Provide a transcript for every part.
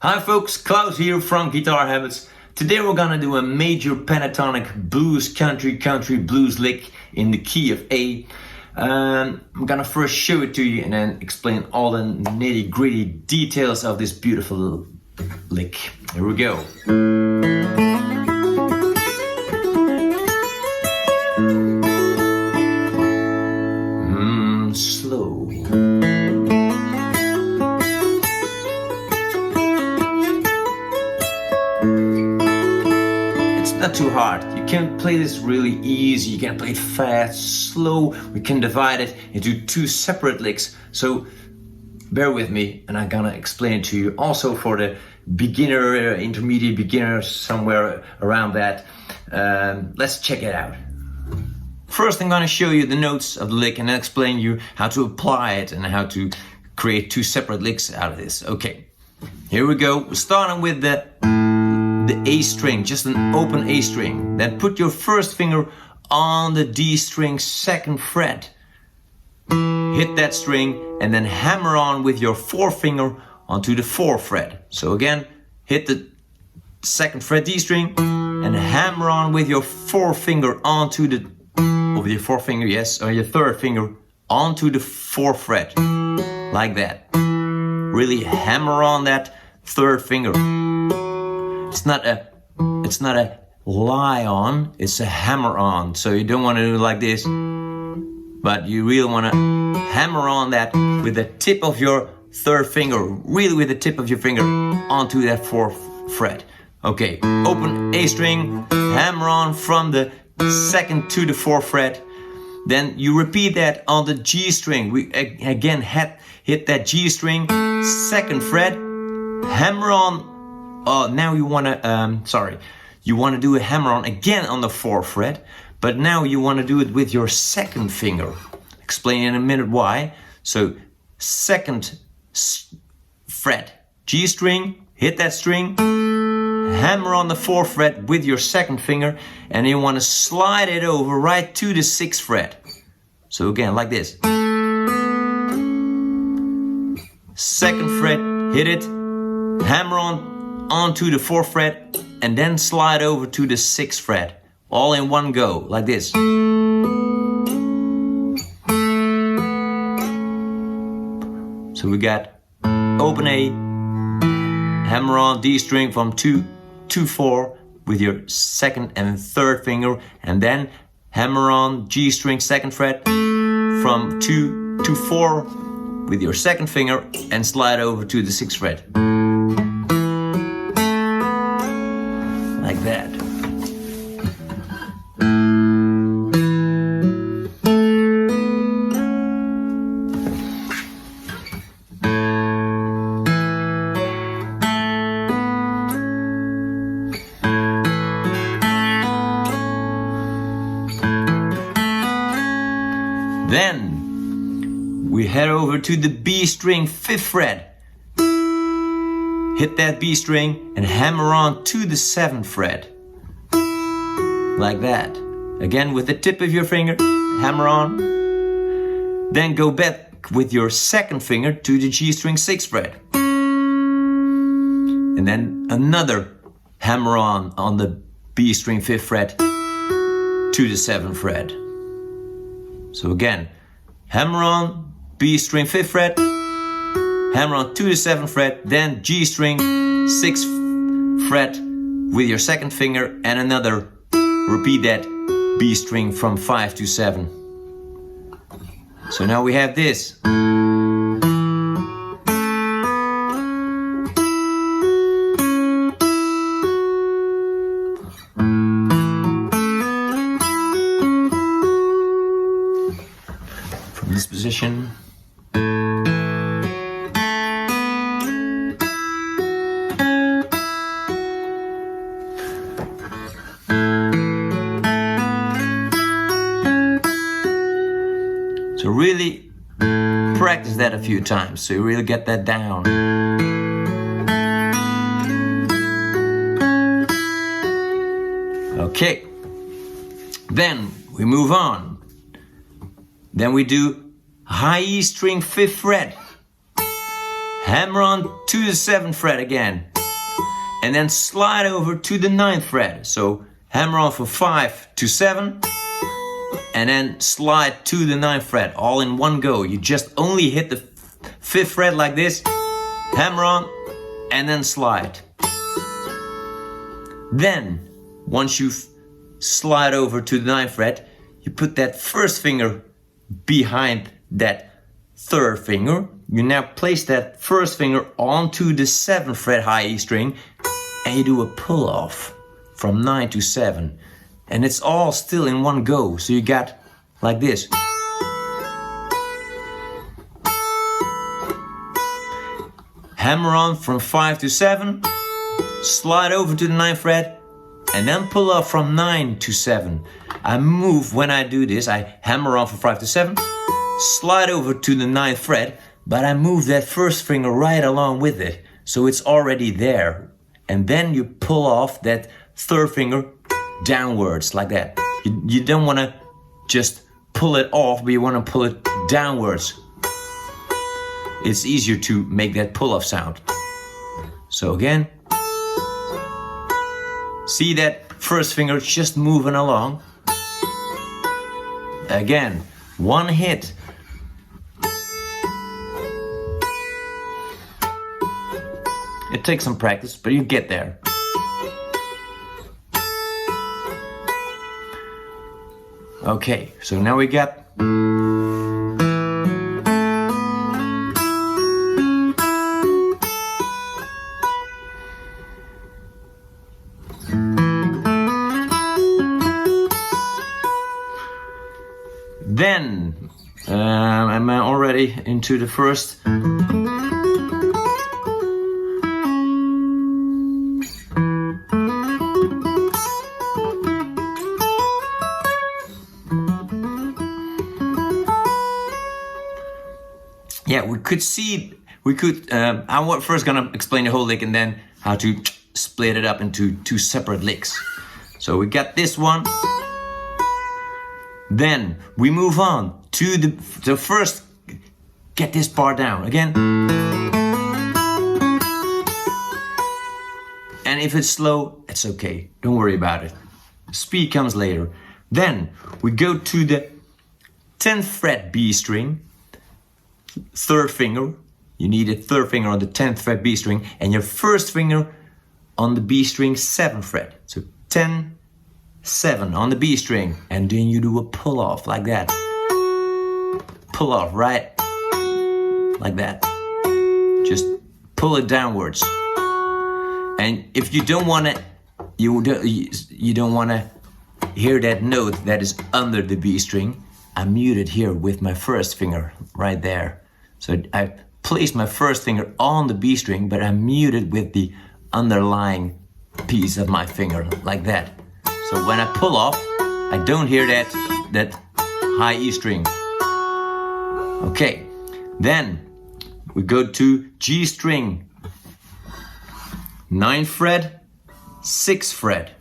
Hi folks, Klaus here from Guitarhabits. Today we're gonna do a major pentatonic blues country blues lick in the key of A. I'm gonna first show it to you and then explain all the nitty gritty details of this beautiful lick. Here we go. Slow. Not too hard. You can play this really easy. You can play it fast, slow. We can divide it into two separate licks. So bear with me and I'm gonna explain it to you. Also for the beginner, intermediate beginner, somewhere around that. Let's check it out. First I'm gonna show you the notes of the lick and then explain you how to apply it and how to create two separate licks out of this. Okay, here we go. We're starting with the A string, just an open A string. Then put your first finger on the D string second fret. Hit that string and then hammer on with your forefinger onto the 4th fret. So again, hit the second fret D string and hammer on with your forefinger onto the, with your forefinger, yes, or your 3rd finger onto the 4th fret. Like that. Really hammer on that 3rd finger. It's not a lie on, it's a hammer on. So you don't want to do it like this, but you really want to hammer on that with the tip of your 3rd finger, really with the tip of your finger onto that 4th fret. Okay, open A string, hammer on from the 2nd to the 4th fret. Then you repeat that on the G string. We again hit that G string, 2nd fret, hammer on. Oh, now you want to, you want to do a hammer on again on the 4th fret, but now you want to do it with your 2nd finger. Explain in a minute why. So 2nd fret, G string, hit that string, hammer on the 4th fret with your 2nd finger, and you want to slide it over right to the 6th fret. So again, like this. 2nd fret, hit it, hammer onto the 4th fret and then slide over to the 6th fret, all in one go, like this. So we got open A, hammer on D string from 2 to 4 with your 2nd and 3rd finger, and then hammer on G string 2nd fret from 2 to 4 with your 2nd finger and slide over to the 6th fret. Like that. Then we head over to the B string 5th fret. Hit that B string and hammer on to the 7th fret. Like that. Again with the tip of your finger, hammer on. Then go back with your 2nd finger to the G string 6th fret. And then another hammer on the B string 5th fret to the 7th fret. So again, hammer on B string 5th fret, hammer on to the 7th fret, then G string 6th fret with your 2nd finger and another. Repeat that B string from 5 to 7. So now we have this. From this position. So really practice that a few times so you really get that down. Okay, then we move on. Then we do high E string 5th fret. Hammer on to the 7th fret again. and then slide over to the 9th fret. So hammer on from 5 to 7, and then slide to the 9th fret, all in one go. You just only hit the 5th fret like this, hammer on, and then slide. Then, once you slide over to the 9th fret, you put that first finger behind that 3rd finger. You now place that first finger onto the 7th fret high E string, and you do a pull off from 9 to 7. And it's all still in one go. So you got like this. Hammer on from 5 to 7, slide over to the 9th fret, and then pull off from 9 to 7. I move when I do this. I hammer on from 5 to 7, slide over to the 9th fret, but I move that first finger right along with it. So it's already there. And then you pull off that 3rd finger downwards like that. You don't want to just pull it off, but you want to pull it downwards. It's easier to make that pull off sound. So again, see that first finger just moving along. Again, one hit. It takes some practice, but you get there. Okay, so now we got then I'm already into the first. Yeah, I'm first gonna explain the whole lick and then how to split it up into 2 separate licks. So we got this one. Then we move on to the first, get this part down again. And if it's slow, it's okay, don't worry about it. Speed comes later. Then we go to the 10th fret B string, 3rd finger. You need a 3rd finger on the 10th fret B string and your first finger on the B string 7th fret. So 10, 7 on the B string, and then you do a pull off like that. Pull off right like that. Just pull it downwards. And if you don't want to, you don't want to hear that note that is under the B string, I mute it here with my first finger right there. So I place my first finger on the B string, but I mute it with the underlying piece of my finger like that. So when I pull off, I don't hear that high E string. Okay, then we go to G string, 9th fret, 6th fret.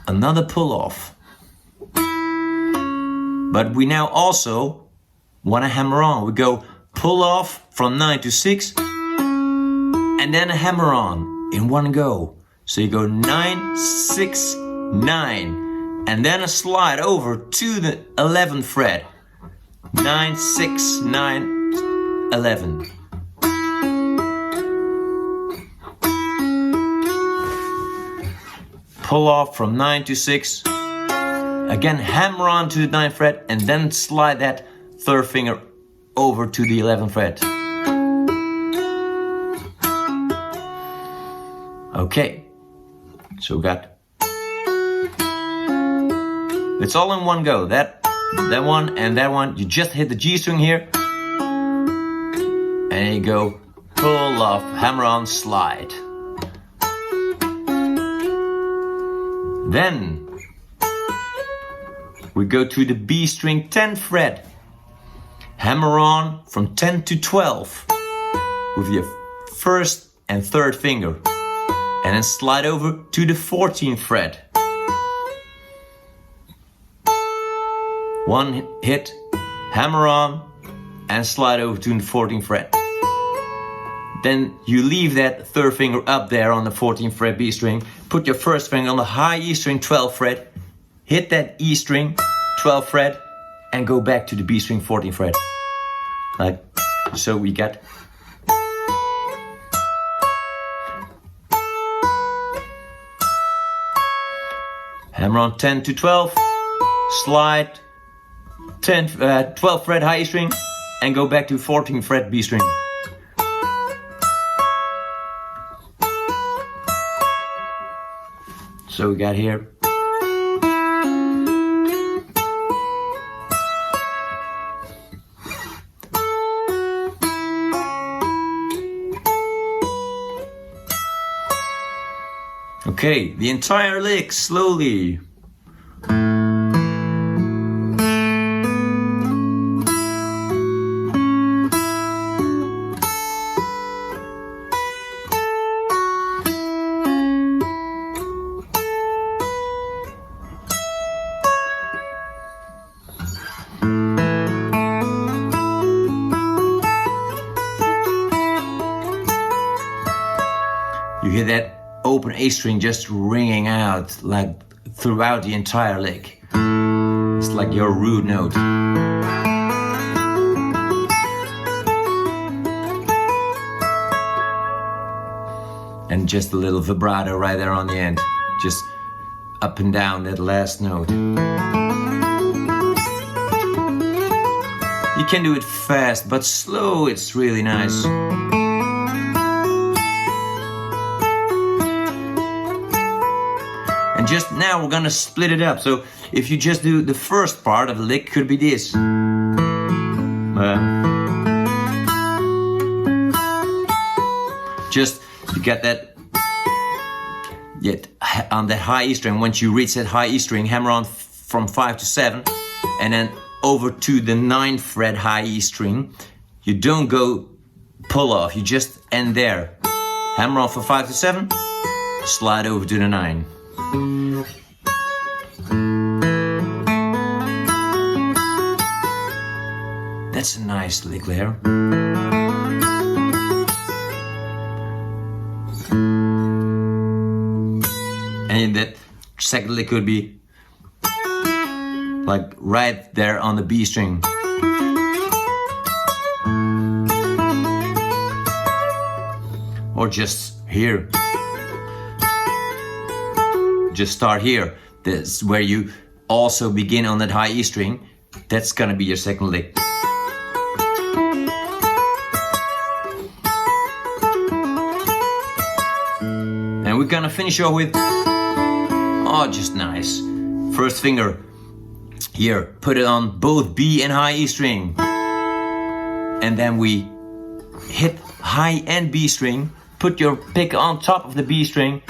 Another pull off. But we now also want to hammer on. We go pull off from 9 to 6, and then a hammer on in one go. So you go 9, 6, 9, and then a slide over to the 11th fret. 9, 6, 9, 11. Pull off from 9 to 6. Again, hammer on to the 9th fret, and then slide that 3rd finger over to the 11th fret. Okay, so we got, it's all in one go. That one and that one. You just hit the G string here, and you go pull off, hammer on, slide. Then we go to the B string 10th fret. Hammer on from 10 to 12 with your first and 3rd finger. And then slide over to the 14th fret. One hit, hammer on, and slide over to the 14th fret. Then you leave that third finger up there on the 14th fret B string, put your first finger on the high E string 12th fret, hit that E string 12th fret, and go back to the B string 14th fret. Like so. We got hammer on 10 to 12, slide 12th fret high E string, and go back to 14th fret B string. So we got here. Okay, the entire lick slowly. You hear that open A string just ringing out like throughout the entire lick. It's like your root note. And just a little vibrato right there on the end, just up and down that last note. You can do it fast, but slow, it's really nice. And just now we're gonna split it up. So if you just do the first part of the lick, could be this. Just you get that yet on that high E string. Once you reach that high E string, hammer on from 5 to 7, and then over to the 9th fret high E string. You don't go pull off, you just end there. Hammer on from 5 to 7, slide over to the 9. That's a nice lick there. And that second lick could be like right there on the B string. Or just here. Just start here. This is where you also begin on that high E string. That's gonna be your second lick. And we're gonna finish off with, oh, just nice. First finger here, put it on both B and high E string. And then we hit high and B string, put your pick on top of the B string,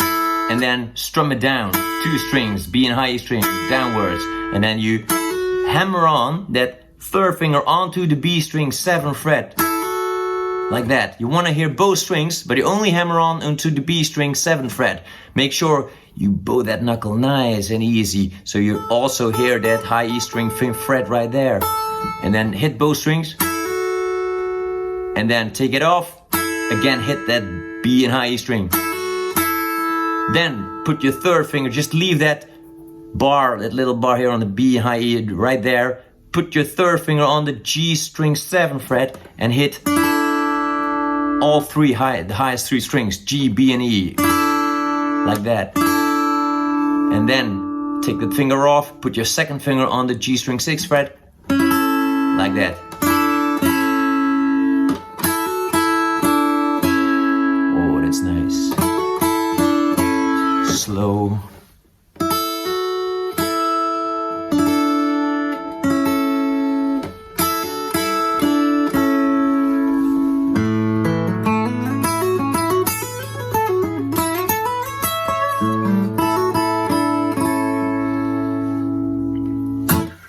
and then strum it down. 2 strings, B and high E string, downwards. And then you hammer on that third finger onto the B string 7th fret. Like that. You want to hear both strings, but you only hammer on onto the B string 7th fret. Make sure you bow that knuckle nice and easy, so you also hear that high E string 5th fret right there. And then hit both strings. And then take it off. Again, hit that B and high E string. Then put your third finger, just leave that bar, that little bar here on the B and high E right there. Put your third finger on the G string 7th fret and hit all three the highest 3 strings, G, B, and E. Like that. And then take the finger off, put your second finger on the G string 6th fret. Like that. Oh, that's nice. Slow.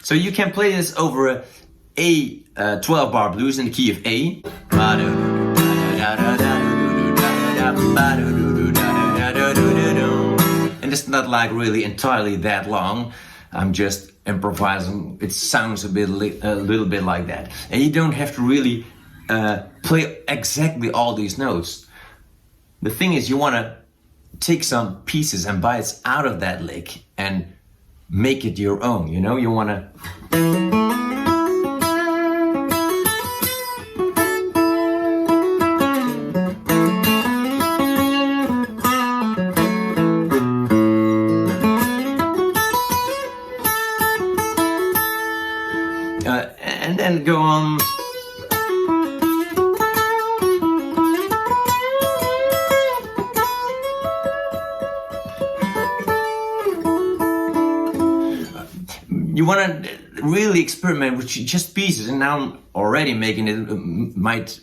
So you can play this over a 12 bar blues in the key of A. And it's not like really entirely that long. I'm just improvising. It sounds a little bit like that. And you don't have to really play exactly all these notes. The thing is, you want to take some pieces and bites out of that lick and make it your own, you know? You want to... and then go on. You want to really experiment with just pieces, and now I'm already making it, might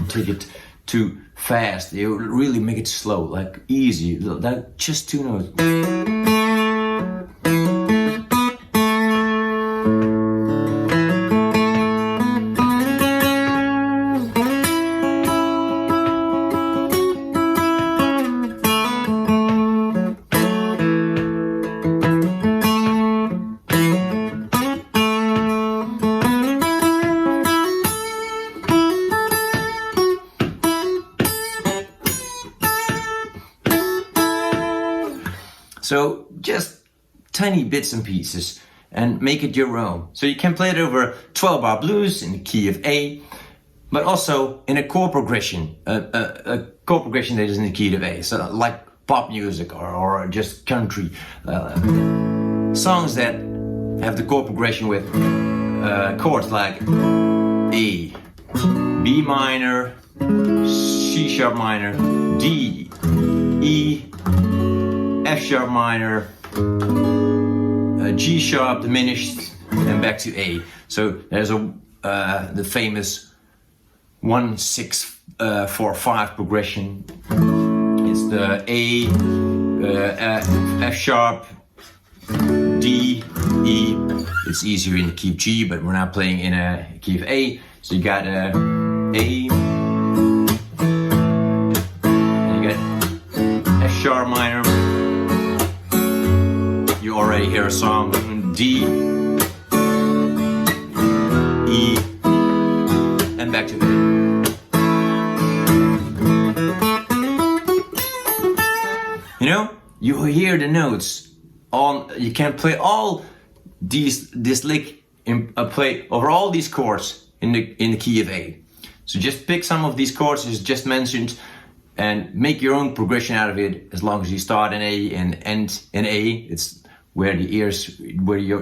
take it too fast. You really make it slow, like easy, that just 2 notes. So just tiny bits and pieces and make it your own. So you can play it over 12-bar blues in the key of A, but also in a chord progression, a chord progression that is in the key of A. So like pop music or just country songs that have the chord progression with chords like A, B minor, C sharp minor, D, E, F sharp minor, G sharp diminished, and back to A. So there's the famous 1-6-4-5 progression. It's the A, F sharp, D, E. It's easier in the key of G, but we're now playing in a key of A. So you got A, and you got F sharp minor. You already hear a song, D, E, and back to A. You know, you hear the notes on. You can play all this lick in play over all these chords in the key of A. So just pick some of these chords as just mentioned and make your own progression out of it. As long as you start in A and end in A, it's where your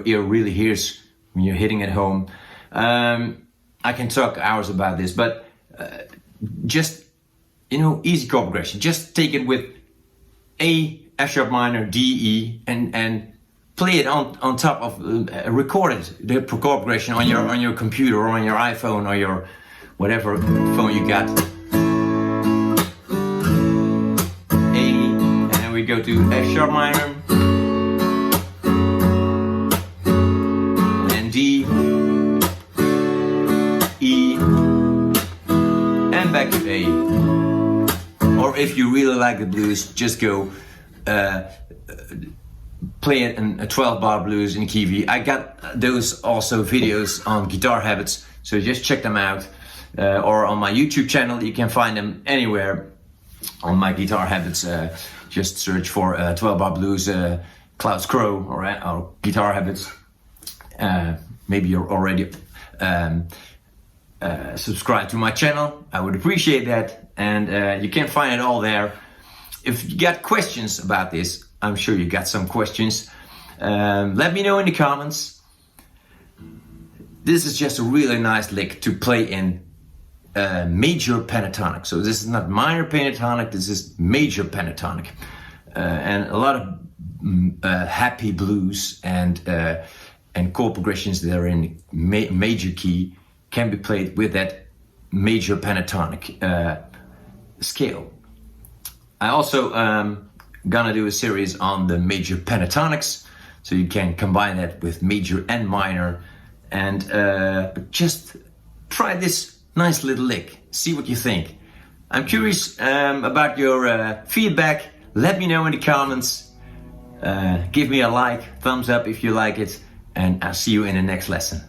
ear really hears when you're hitting it home. I can talk hours about this, but just, you know, easy chord progression. Just take it with A, F sharp minor, D, E, and play it on top of record it, the chord progression on your computer or on your iPhone or your whatever phone you got. A, and then we go to F sharp minor. D, E, and back to A. Or if you really like the blues, just go play it in a 12-bar blues in key V. I got those also videos on Guitarhabits, so just check them out. Or on my YouTube channel, you can find them anywhere on my Guitarhabits. Just search for 12-bar blues, Klaus Crow, or Guitarhabits. Maybe you're already subscribed to my channel. I would appreciate that, and you can find it all there. If you got questions about this, I'm sure you got some questions. Let me know in the comments. This is just a really nice lick to play in major pentatonic. So this is not minor pentatonic, this is major pentatonic. And a lot of happy blues and chord progressions that are in major key can be played with that major pentatonic scale. I also gonna do a series on the major pentatonics, so you can combine that with major and minor, and just try this nice little lick, see what you think. I'm curious about your feedback. Let me know in the comments. Give me a like, thumbs up if you like it, and I'll see you in the next lesson.